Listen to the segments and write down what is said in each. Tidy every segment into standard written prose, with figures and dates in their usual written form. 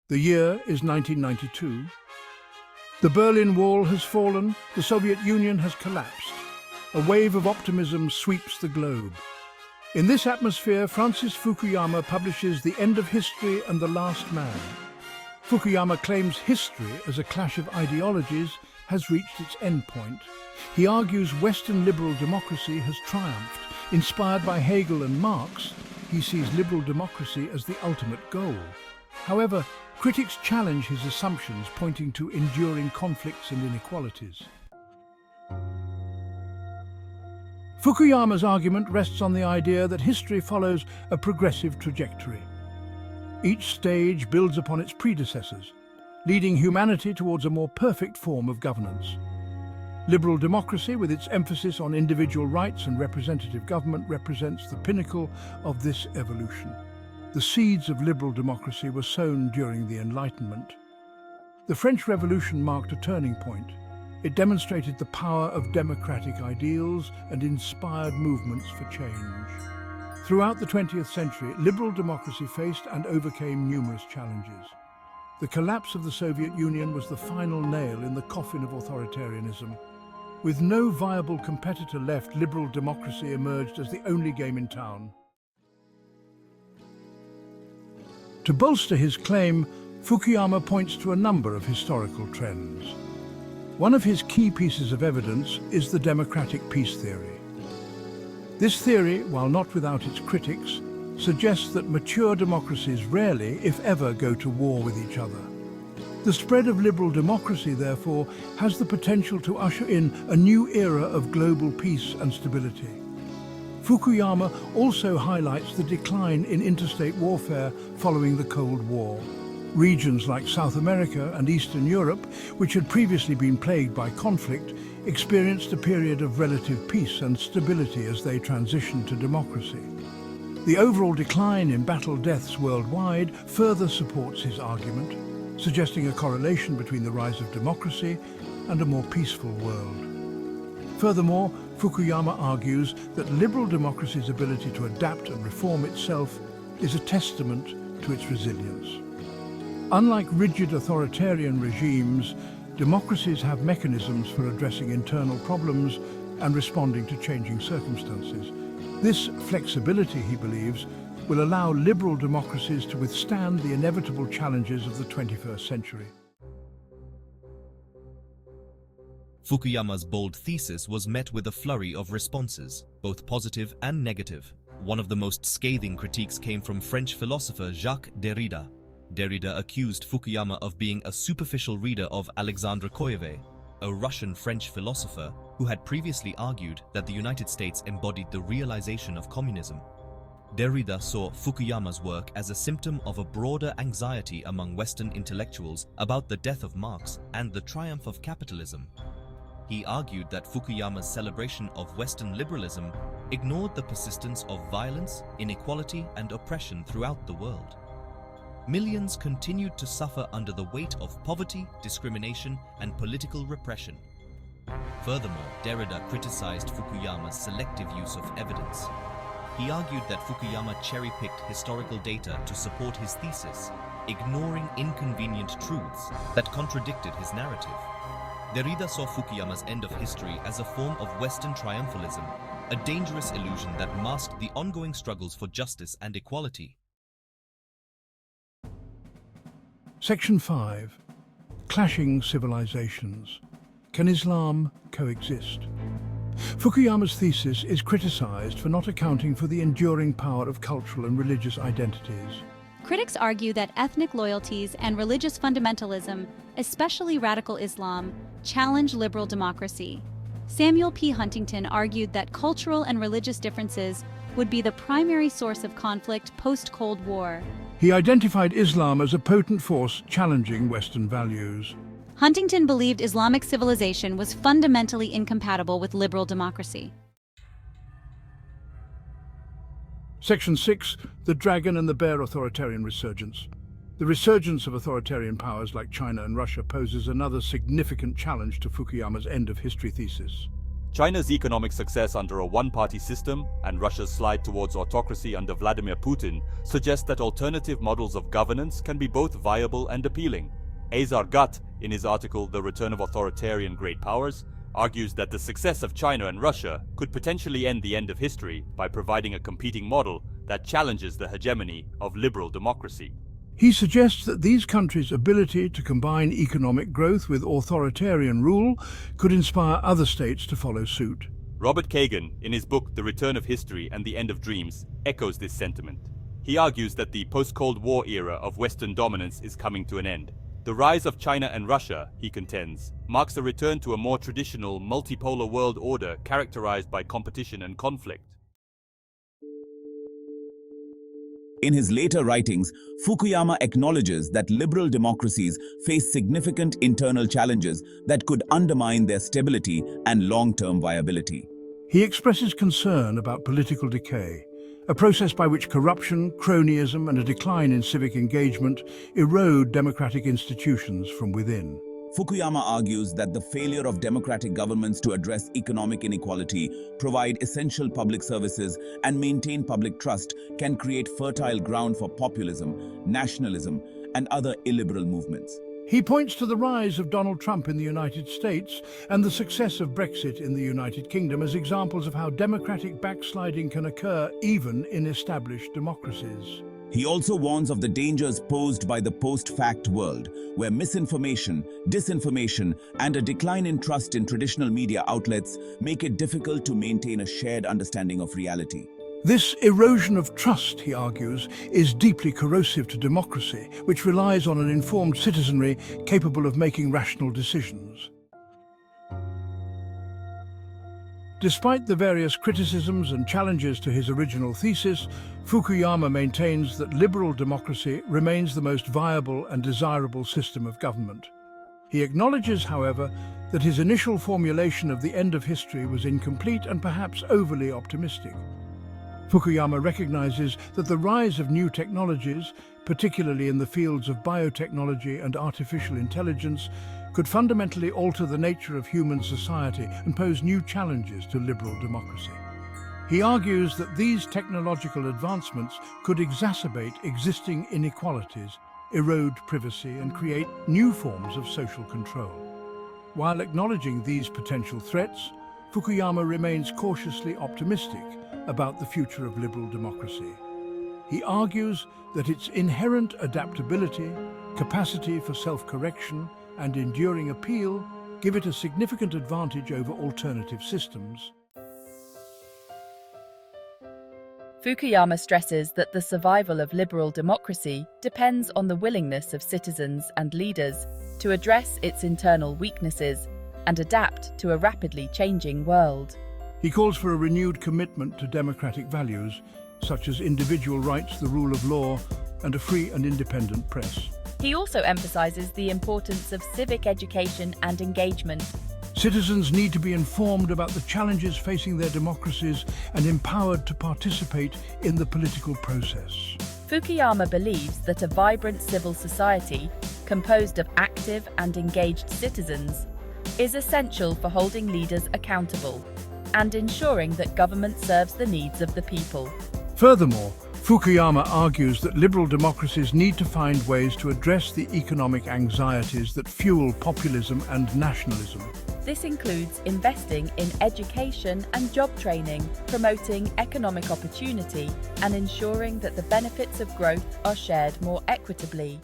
The year is 1992. The Berlin Wall has fallen, the Soviet Union has collapsed. A wave of optimism sweeps the globe. In this atmosphere, Francis Fukuyama publishes The End of History and the Last Man. Fukuyama claims history, as a clash of ideologies, has reached its endpoint. He argues Western liberal democracy has triumphed. Inspired by Hegel and Marx, he sees liberal democracy as the ultimate goal. However, critics challenge his assumptions, pointing to enduring conflicts and inequalities. Fukuyama's argument rests on the idea that history follows a progressive trajectory. Each stage builds upon its predecessors, leading humanity towards a more perfect form of governance. Liberal democracy, with its emphasis on individual rights and representative government, represents the pinnacle of this evolution. The seeds of liberal democracy were sown during the Enlightenment. The French Revolution marked a turning point. It demonstrated the power of democratic ideals and inspired movements for change. Throughout the 20th century, liberal democracy faced and overcame numerous challenges. The collapse of the Soviet Union was the final nail in the coffin of authoritarianism. With no viable competitor left, liberal democracy emerged as the only game in town. To bolster his claim, Fukuyama points to a number of historical trends. One of his key pieces of evidence is the democratic peace theory. This theory, while not without its critics, suggests that mature democracies rarely, if ever, go to war with each other. The spread of liberal democracy, therefore, has the potential to usher in a new era of global peace and stability. Fukuyama also highlights the decline in interstate warfare following the Cold War. Regions like South America and Eastern Europe, which had previously been plagued by conflict, experienced a period of relative peace and stability as they transitioned to democracy. The overall decline in battle deaths worldwide further supports his argument, suggesting a correlation between the rise of democracy and a more peaceful world. Furthermore, Fukuyama argues that liberal democracy's ability to adapt and reform itself is a testament to its resilience. Unlike rigid authoritarian regimes, democracies have mechanisms for addressing internal problems and responding to changing circumstances. This flexibility, he believes, will allow liberal democracies to withstand the inevitable challenges of the 21st century. Fukuyama's bold thesis was met with a flurry of responses, both positive and negative. One of the most scathing critiques came from French philosopher Jacques Derrida. Derrida accused Fukuyama of being a superficial reader of Alexandre Koyeve, a Russian-French philosopher who had previously argued that the United States embodied the realization of communism. Derrida saw Fukuyama's work as a symptom of a broader anxiety among Western intellectuals about the death of Marx and the triumph of capitalism. He argued that Fukuyama's celebration of Western liberalism ignored the persistence of violence, inequality, and oppression throughout the world. Millions continued to suffer under the weight of poverty, discrimination, and political repression. Furthermore, Derrida criticized Fukuyama's selective use of evidence. He argued that Fukuyama cherry-picked historical data to support his thesis, ignoring inconvenient truths that contradicted his narrative. Derrida saw Fukuyama's End of History as a form of Western triumphalism, a dangerous illusion that masked the ongoing struggles for justice and equality. Section 5. Clashing civilizations. Can Islam coexist? Fukuyama's thesis is criticized for not accounting for the enduring power of cultural and religious identities. Critics argue that ethnic loyalties and religious fundamentalism, especially radical Islam, challenge liberal democracy. Samuel P. Huntington argued that cultural and religious differences would be the primary source of conflict post-Cold War. He identified Islam as a potent force challenging Western values. Huntington believed Islamic civilization was fundamentally incompatible with liberal democracy. Section 6. The Dragon and the Bear Authoritarian Resurgence. The resurgence of authoritarian powers like China and Russia poses another significant challenge to Fukuyama's End of History thesis. China's economic success under a one-party system and Russia's slide towards autocracy under Vladimir Putin suggest that alternative models of governance can be both viable and appealing. Azar Gut, in his article The Return of Authoritarian Great Powers, argues that the success of China and Russia could potentially end the end of history by providing a competing model that challenges the hegemony of liberal democracy. He suggests that these countries' ability to combine economic growth with authoritarian rule could inspire other states to follow suit. Robert Kagan, in his book The Return of History and the End of Dreams, echoes this sentiment. He argues that the post-Cold War era of Western dominance is coming to an end. The rise of China and Russia, he contends, marks a return to a more traditional multipolar world order characterized by competition and conflict. In his later writings, Fukuyama acknowledges that liberal democracies face significant internal challenges that could undermine their stability and long-term viability. He expresses concern about political decay, a process by which corruption, cronyism, and a decline in civic engagement erode democratic institutions from within. Fukuyama argues that the failure of democratic governments to address economic inequality, provide essential public services, and maintain public trust can create fertile ground for populism, nationalism, and other illiberal movements. He points to the rise of Donald Trump in the United States and the success of Brexit in the United Kingdom as examples of how democratic backsliding can occur even in established democracies. He also warns of the dangers posed by the post-fact world, where misinformation, disinformation, and a decline in trust in traditional media outlets make it difficult to maintain a shared understanding of reality. This erosion of trust, he argues, is deeply corrosive to democracy, which relies on an informed citizenry capable of making rational decisions. Despite the various criticisms and challenges to his original thesis, Fukuyama maintains that liberal democracy remains the most viable and desirable system of government. He acknowledges, however, that his initial formulation of the end of history was incomplete and perhaps overly optimistic. Fukuyama recognizes that the rise of new technologies, particularly in the fields of biotechnology and artificial intelligence, could fundamentally alter the nature of human society and pose new challenges to liberal democracy. He argues that these technological advancements could exacerbate existing inequalities, erode privacy, and create new forms of social control. While acknowledging these potential threats, Fukuyama remains cautiously optimistic about the future of liberal democracy. He argues that its inherent adaptability, capacity for self-correction, and enduring appeal give it a significant advantage over alternative systems. Fukuyama stresses that the survival of liberal democracy depends on the willingness of citizens and leaders to address its internal weaknesses and adapt to a rapidly changing world. He calls for a renewed commitment to democratic values, such as individual rights, the rule of law, and a free and independent press. He also emphasizes the importance of civic education and engagement. Citizens need to be informed about the challenges facing their democracies and empowered to participate in the political process. Fukuyama believes that a vibrant civil society, composed of active and engaged citizens, is essential for holding leaders accountable and ensuring that government serves the needs of the people. Furthermore, Fukuyama argues that liberal democracies need to find ways to address the economic anxieties that fuel populism and nationalism. This includes investing in education and job training, promoting economic opportunity, and ensuring that the benefits of growth are shared more equitably.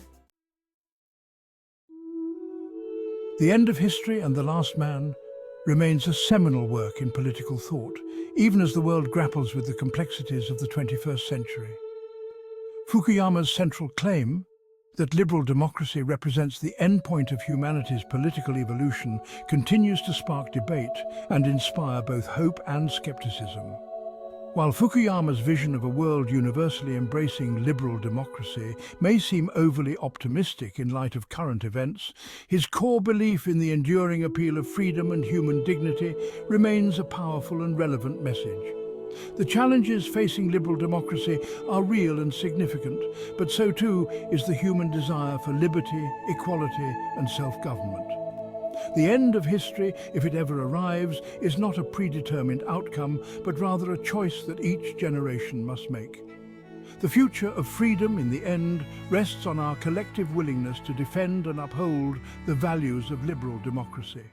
The End of History and The Last Man remains a seminal work in political thought, even as the world grapples with the complexities of the 21st century. Fukuyama's central claim, that liberal democracy represents the endpoint of humanity's political evolution, continues to spark debate and inspire both hope and skepticism. While Fukuyama's vision of a world universally embracing liberal democracy may seem overly optimistic in light of current events, his core belief in the enduring appeal of freedom and human dignity remains a powerful and relevant message. The challenges facing liberal democracy are real and significant, but so too is the human desire for liberty, equality, and self-government. The end of history, if it ever arrives, is not a predetermined outcome, but rather a choice that each generation must make. The future of freedom, in the end, rests on our collective willingness to defend and uphold the values of liberal democracy.